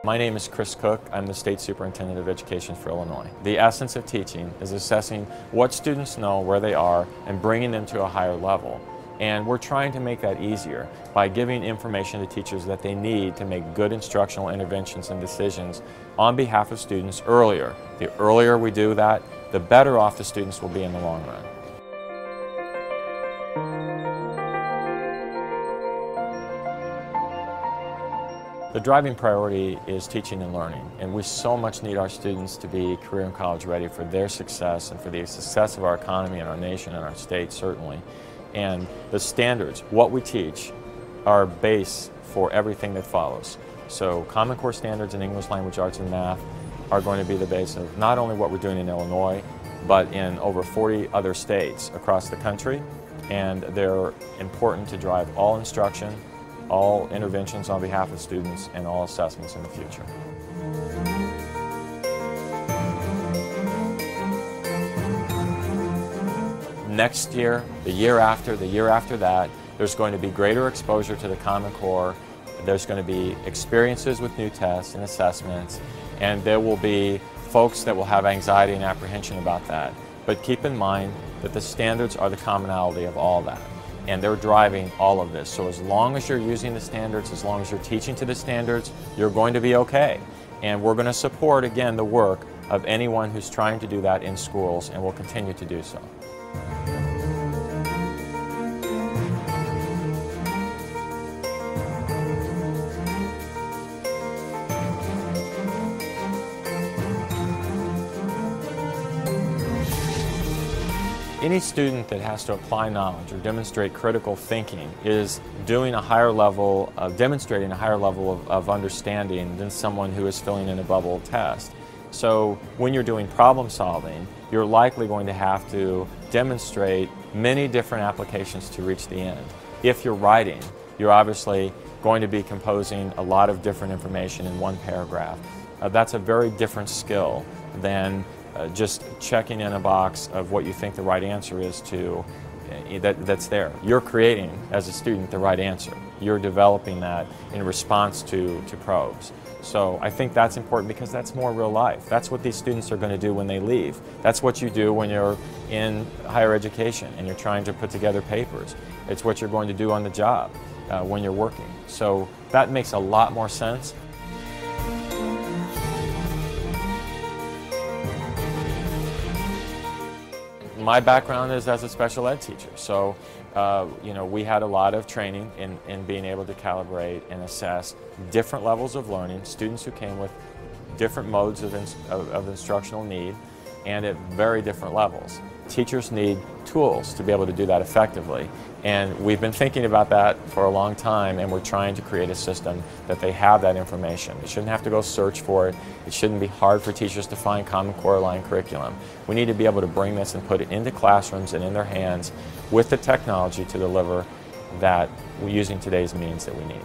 My name is Chris Cook. I'm the State Superintendent of Education for Illinois. The essence of teaching is assessing what students know, where they are, and bringing them to a higher level. And we're trying to make that easier by giving information to teachers that they need to make good instructional interventions and decisions on behalf of students earlier. The earlier we do that, the better off the students will be in the long run. The driving priority is teaching and learning, and we so much need our students to be career and college ready for their success and for the success of our economy and our nation and our state certainly. And the standards, what we teach, are base for everything that follows. So Common Core standards in English, language arts, and math are going to be the base of not only what we're doing in Illinois, but in over 40 other states across the country, and they're important to drive all instruction, all interventions on behalf of students, and all assessments in the future. Next year, the year after that, there's going to be greater exposure to the Common Core. There's going to be experiences with new tests and assessments, and there will be folks that will have anxiety and apprehension about that. But keep in mind that the standards are the commonality of all that, and they're driving all of this. So as long as you're using the standards, as long as you're teaching to the standards, you're going to be okay. And we're going to support, again, the work of anyone who's trying to do that in schools, and will continue to do so. Any student that has to apply knowledge or demonstrate critical thinking is doing a higher level of demonstrating a higher level of understanding than someone who is filling in a bubble test. So when you're doing problem solving, you're likely going to have to demonstrate many different applications to reach the end. If you're writing, you're obviously going to be composing a lot of different information in one paragraph. That's a very different skill than just checking in a box of what you think the right answer is to that's there. You're creating, as a student, the right answer. You're developing that in response to probes. So I think that's important because that's more real life. That's what these students are going to do when they leave. That's what you do when you're in higher education and you're trying to put together papers. It's what you're going to do on the job when you're working. So that makes a lot more sense. My background is as a special ed teacher, so we had a lot of training in being able to calibrate and assess different levels of learning, students who came with different modes of instructional need and at very different levels. Teachers need tools to be able to do that effectively, and we've been thinking about that for a long time, and we're trying to create a system that they have that information. They shouldn't have to go search for it. It shouldn't be hard for teachers to find Common Core aligned curriculum. We need to be able to bring this and put it into classrooms and in their hands with the technology to deliver that using today's means that we need.